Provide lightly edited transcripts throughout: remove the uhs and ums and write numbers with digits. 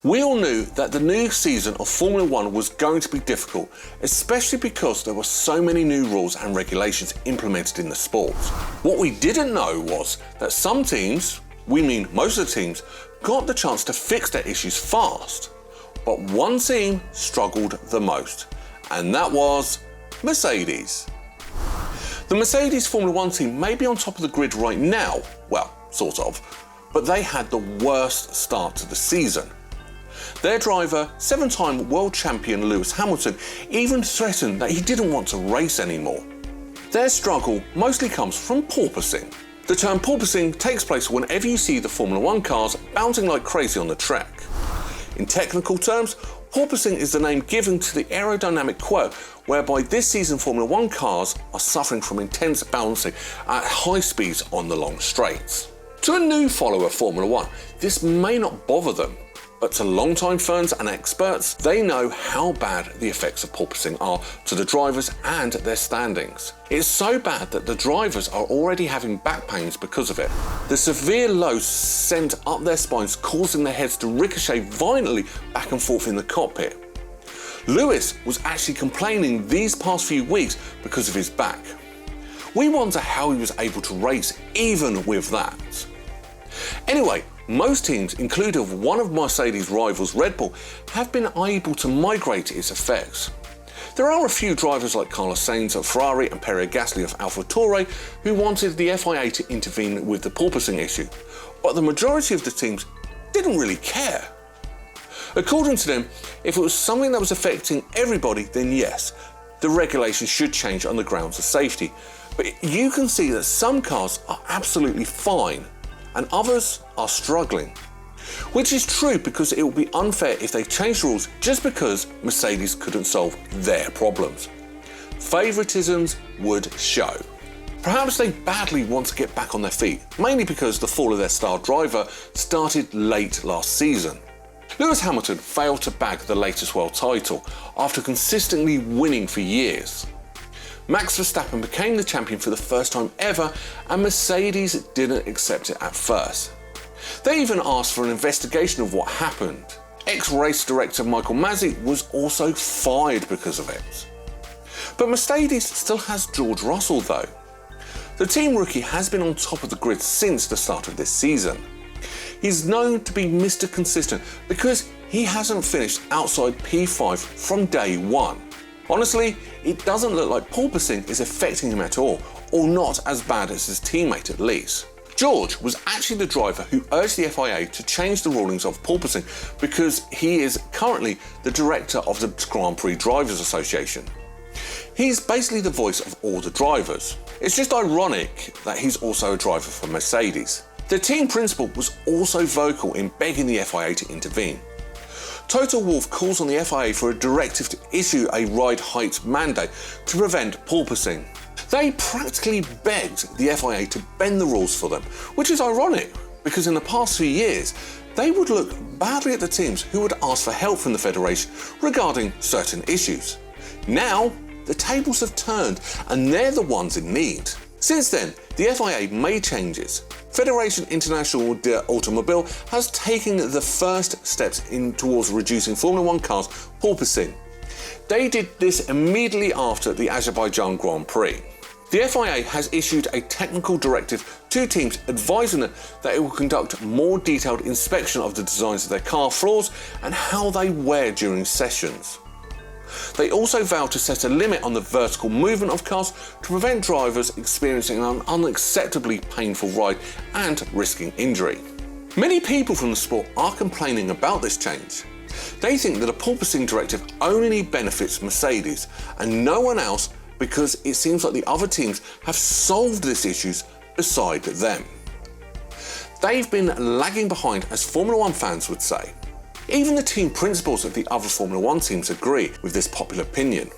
We all knew that the new season of Formula One was going to be difficult, especially because there were so many new rules and regulations implemented in the sport. What we didn't know was that some teams, we mean most of the teams, got the chance to fix their issues fast. But one team struggled the most, and that was Mercedes. The Mercedes Formula One team may be on top of the grid right now, well, sort of, but they had the worst start to the season. Their driver, seven-time world champion Lewis Hamilton, even threatened that he didn't want to race anymore. Their struggle mostly comes from porpoising. The term porpoising takes place whenever you see the Formula One cars bouncing like crazy on the track. In technical terms, porpoising is the name given to the aerodynamic quirk whereby this season Formula One cars are suffering from intense bouncing at high speeds on the long straights. To a new follower of Formula One, this may not bother them, but to longtime fans and experts, they know how bad the effects of porpoising are to the drivers and their standings. It's so bad that the drivers are already having back pains because of it. The severe loads sent up their spines, causing their heads to ricochet violently back and forth in the cockpit. Lewis was actually complaining these past few weeks because of his back. We wonder how he was able to race even with that. Anyway, most teams, including one of Mercedes' rivals, Red Bull, have been able to migrate its effects. There are a few drivers like Carlos Sainz of Ferrari and Pierre Gasly of AlphaTauri who wanted the FIA to intervene with the porpoising issue, but the majority of the teams didn't really care. According to them, if it was something that was affecting everybody, then yes, the regulations should change on the grounds of safety. But you can see that some cars are absolutely fine, and others are struggling. Which is true because it would be unfair if they changed rules just because Mercedes couldn't solve their problems. Favouritisms would show. Perhaps they badly want to get back on their feet, mainly because the fall of their star driver started late last season. Lewis Hamilton failed to bag the latest world title after consistently winning for years. Max Verstappen became the champion for the first time ever, and Mercedes didn't accept it at first. They even asked for an investigation of what happened. Ex-race director Michael Masi was also fired because of it. But Mercedes still has George Russell though. The team rookie has been on top of the grid since the start of this season. He's known to be Mr. Consistent because he hasn't finished outside P5 from day one. Honestly, it doesn't look like porpoising is affecting him at all, or not as bad as his teammate at least. George was actually the driver who urged the FIA to change the rulings of porpoising because he is currently the director of the Grand Prix Drivers Association. He's basically the voice of all the drivers. It's just ironic that he's also a driver for Mercedes. The team principal was also vocal in begging the FIA to intervene. Toto Wolff calls on the FIA for a directive to issue a ride height mandate to prevent porpoising. They practically begged the FIA to bend the rules for them, which is ironic because in the past few years, they would look badly at the teams who would ask for help from the federation regarding certain issues. Now, the tables have turned and they're the ones in need. Since then, the FIA made changes. Federation International de Automobile has taken the first steps towards reducing Formula One cars porpoising. They did this immediately after the Azerbaijan Grand Prix. The FIA has issued a technical directive to teams advising them that it will conduct more detailed inspection of the designs of their car floors and how they wear during sessions. They also vowed to set a limit on the vertical movement of cars to prevent drivers experiencing an unacceptably painful ride and risking injury. Many people from the sport are complaining about this change. They think that a porpoising directive only benefits Mercedes and no one else because it seems like the other teams have solved these issues beside them. They've been lagging behind, as Formula One fans would say. Even the team principals of the other Formula One teams agree with this popular opinion.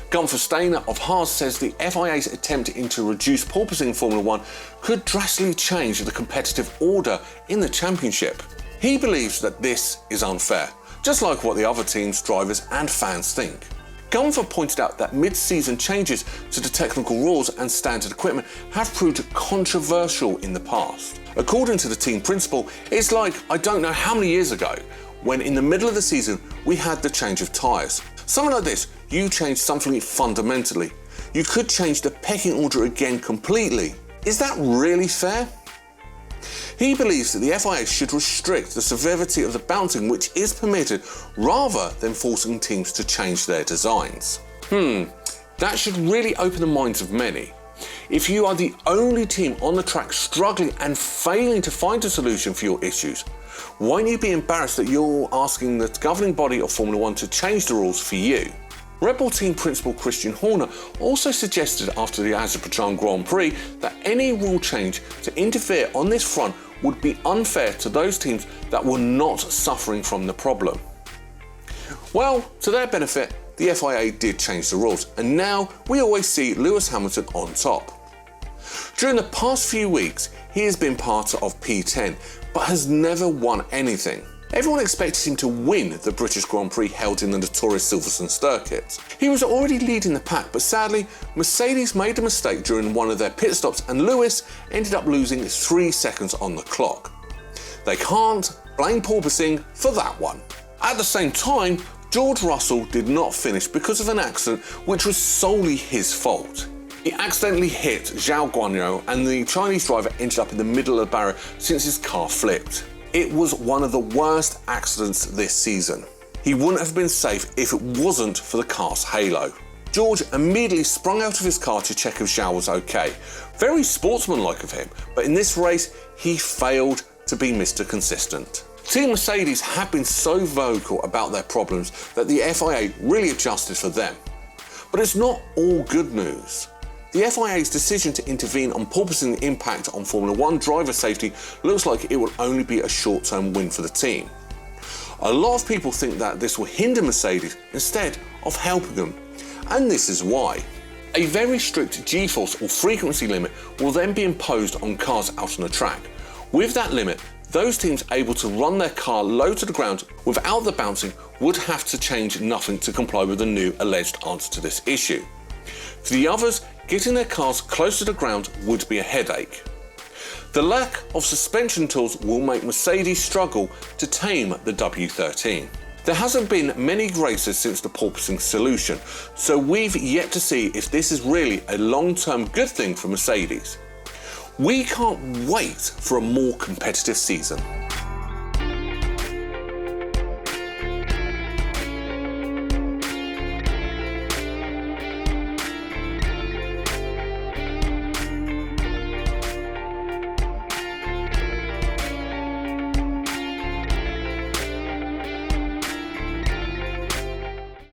Gunther Steiner of Haas says the FIA's attempt to reduce porpoising in Formula One could drastically change the competitive order in the championship. He believes that this is unfair, just like what the other teams, drivers and fans think. Gunther pointed out that mid-season changes to the technical rules and standard equipment have proved controversial in the past. According to the team principal, it's like I don't know how many years ago when in the middle of the season we had the change of tyres. Something like this, you change something fundamentally. You could change the pecking order again completely. Is that really fair? He believes that the FIA should restrict the severity of the bouncing which is permitted rather than forcing teams to change their designs. That should really open the minds of many. If you are the only team on the track struggling and failing to find a solution for your issues, won't you be embarrassed that you're asking the governing body of Formula 1 to change the rules for you? Red Bull team principal Christian Horner also suggested after the Azerbaijan Grand Prix that any rule change to interfere on this front would be unfair to those teams that were not suffering from the problem. Well, to their benefit, the FIA did change the rules, and now we always see Lewis Hamilton on top. During the past few weeks, he has been part of P10, but has never won anything. Everyone expected him to win the British Grand Prix held in the notorious Silverstone circuit. He was already leading the pack, but sadly, Mercedes made a mistake during one of their pit stops and Lewis ended up losing 3 seconds on the clock. They can't blame Porpoising for that one. At the same time, George Russell did not finish because of an accident which was solely his fault. He accidentally hit Zhao Guanyu and the Chinese driver ended up in the middle of the barrier since his car flipped. It was one of the worst accidents this season. He wouldn't have been safe if it wasn't for the car's halo. George immediately sprung out of his car to check if Zhao was okay. Very sportsmanlike of him, but in this race he failed to be Mr. Consistent. Team Mercedes have been so vocal about their problems that the FIA really adjusted for them. But it's not all good news. The FIA's decision to intervene on porpoising impact on Formula 1 driver safety looks like it will only be a short-term win for the team. A lot of people think that this will hinder Mercedes instead of helping them, and this is why. A very strict G-force or frequency limit will then be imposed on cars out on the track. With that limit, those teams able to run their car low to the ground without the bouncing would have to change nothing to comply with the new alleged answer to this issue. For the others, getting their cars close to the ground would be a headache. The lack of suspension tools will make Mercedes struggle to tame the W13. There hasn't been many races since the porpoising solution, so we've yet to see if this is really a long-term good thing for Mercedes. We can't wait for a more competitive season.